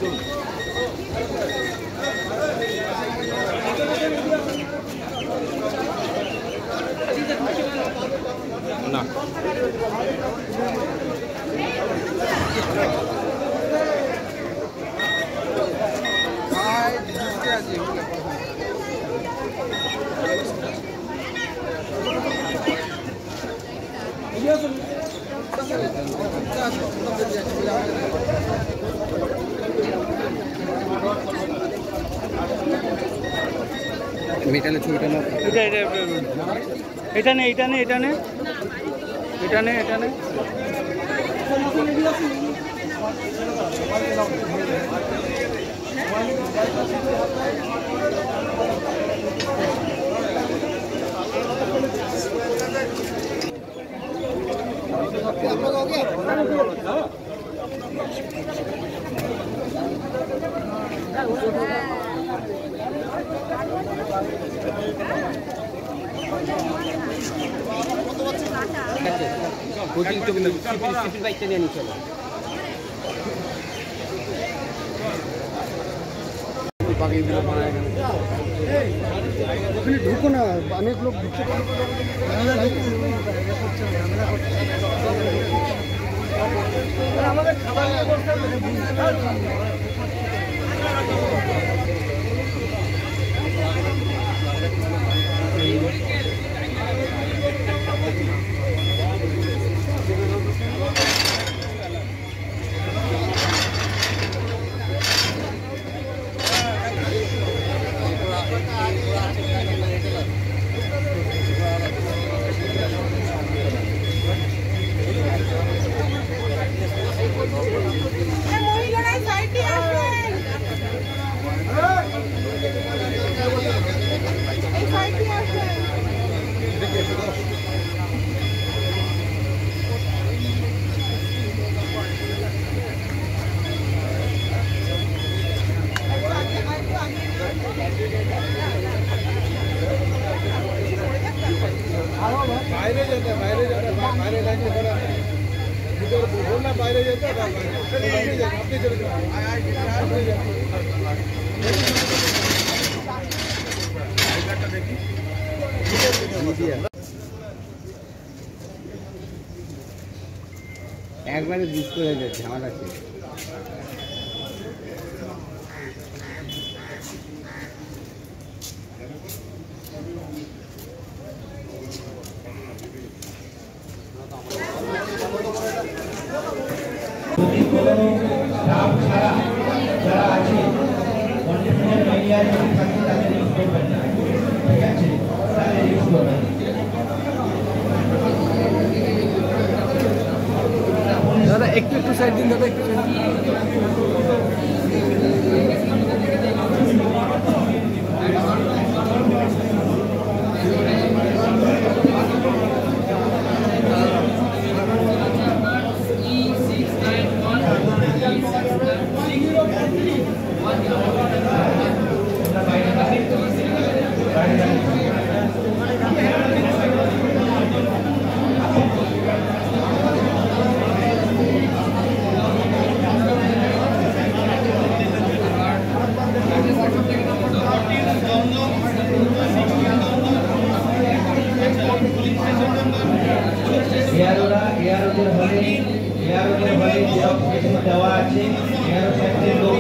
না মেটালে ছবিটা না এটা নে এটা নে এটা নে এটা নে এটা নে বাইকটা নিয়ে নিচ্ছে ঢুকো না অনেক লোক ঢুকছে আমাদের খাবার বাইরে যেতে বাইরে লাইনে ধরা ভিতর বলনা বাইরে যেতে আপনি চলে যান দেখি একবারে ডিস করে যাচ্ছে আমার কাছে যারা আছে দাদা একটু সাইড দিন দাদা একটু দেওয়া আছে 11 লোক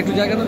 একটু জায়গা দাও।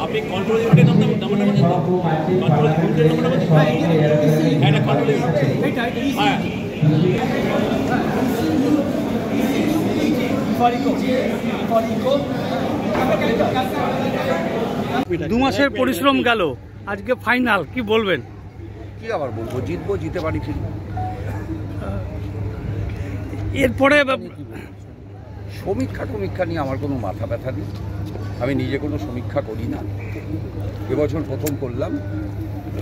আপনি কন্ট্রোল ইউনিটের নাম্বারটা বলেন তো কন্ট্রোল ইউনিটের নাম্বারটা বলেন এটা কন্ট্রোল ইউনিট হ্যাঁ 2 মাসের পরিশ্রম গেল, আজকে ফাইনাল, কি বলবেন? কি আবার বলবো, জিতবো, জিতে বাড়ি ফিরবো। এরপরে সমীক্ষা নিয়ে আমার কোনো মাথা ব্যথা নেই, আমি নিজে কোনো সমীক্ষা করি না। এবছর প্রথম করলাম,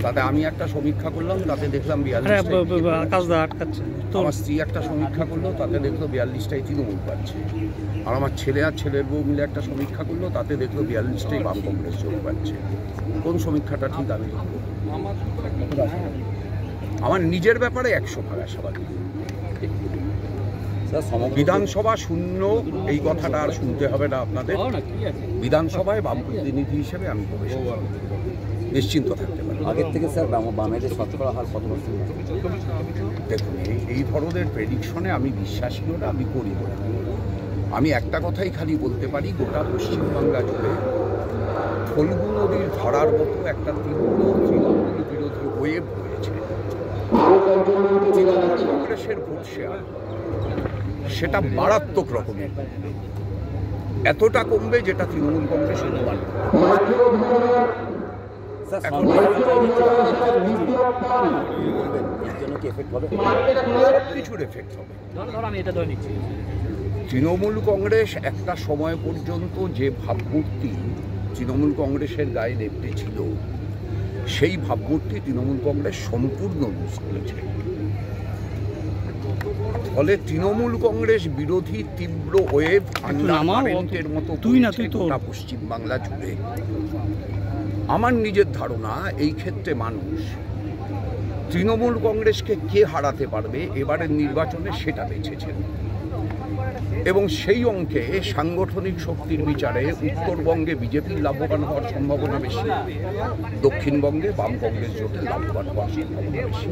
তাতে আমি একটা সমীক্ষা করলাম, তাতে দেখলাম 42। আমার স্ত্রী একটা সমীক্ষা করলো, তাতে দেখলো 42টাই তৃণমূল পাচ্ছে। আর আমার ছেলে আর ছেলের বউ মিলে একটা সমীক্ষা করলো, তাতে দেখলো 42টাই বাম কংগ্রেস যোগ পাচ্ছে। কোন সমীক্ষাটা ঠিক আমি দেখবো? আমার নিজের ব্যাপারে 100 ভাগ আশাবাদী। বিধানসভা শূন্য এই কথাটা আর শুনতে হবে না আপনাদের। বিধানসভায় বাম প্রতিনিধি হিসেবে আমি প্রবেশ নিশ্চিন্ত থাকতে পারি। আগের থেকে স্যার বামের শতকরা হার কত পার্সেন্ট? দেখুন, এই ধরনের প্রেডিকশনে আমি বিশ্বাসীও না, আমি করি না। আমি একটা কথাই খালি বলতে পারি, গোটা পশ্চিমবাংলা জুড়ে ফল্গু নদীর ধরার মতো একটা তীব্র তৃণমূল বিরোধী ওয়েভ হয়েছে। কংগ্রেসের ভোট শেয়ার সেটা মারাত্মক রকমের, এতটা কমবে যেটা তৃণমূল কংগ্রেস অনুমান কিছুর এফেক্ট হবে। তৃণমূল কংগ্রেস একটা সময় পর্যন্ত যে ভাবমূর্তি তৃণমূল কংগ্রেসের গায়ে লেপটে ছিল, সেই ভাবমূর্তি তৃণমূল কংগ্রেস সম্পূর্ণ লুজ করেছে। ফলে তৃণমূল কংগ্রেস বিরোধী তীব্র ওয়েভ আন্ডারকারেন্টের মতো গোটা পশ্চিমবাংলা জুড়ে। আমার নিজের ধারণা, এই ক্ষেত্রে মানুষ তৃণমূল কংগ্রেসকে কে হারাতে পারবে এবারের নির্বাচনে সেটা বেছেছেন, এবং সেই অঙ্কে সাংগঠনিক শক্তির বিচারে উত্তরবঙ্গে বিজেপির লাভবান হওয়ার সম্ভাবনা বেশি, দক্ষিণবঙ্গে বাম কংগ্রেস জোটের লাভবান হওয়ার সম্ভাবনা বেশি।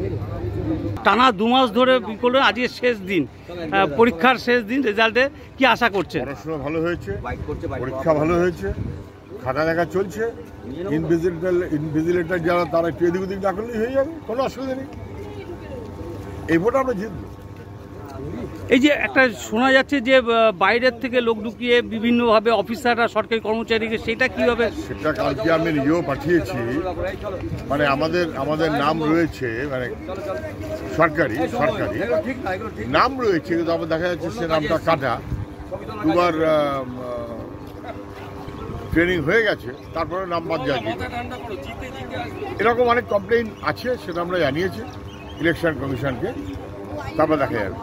টানা 2 মাস ধরে বিকলে আজকে শেষ দিন, পরীক্ষার শেষ দিন, রেজাল্টে কি আশা করছেন? পড়াশোনা ভালো হয়েছে, পরীক্ষা ভালো হয়েছে, খাতা দেখা চলছে। ইনভিজিলেটর যারা, তারা একটু এদিক ওদিক না করলেই হয়ে যাবে, কোনো অসুবিধা নেই। এই ভোট আমরা জিতবো। এই যে একটা শোনা যাচ্ছে যে বাইরের থেকে লোক ঢুকিয়ে বিভিন্নভাবে অফিসাররা, সরকারি কর্মচারীকে, সেটা কিভাবে? সেটা কালকে আমি নিজেও পাঠিয়েছি। মানে আমাদের নাম রয়েছে, মানে সরকারি নাম রয়েছে, কিন্তু আমার দেখা যাচ্ছে সে নামটা কাটা। 2বার ট্রেনিং হয়ে গেছে, তারপরে নাম বাদ যাচ্ছে। এরকম অনেক কমপ্লেইন আছে, সেটা আমরা জানিয়েছি ইলেকশন কমিশনকে, তারপর দেখা যাবে।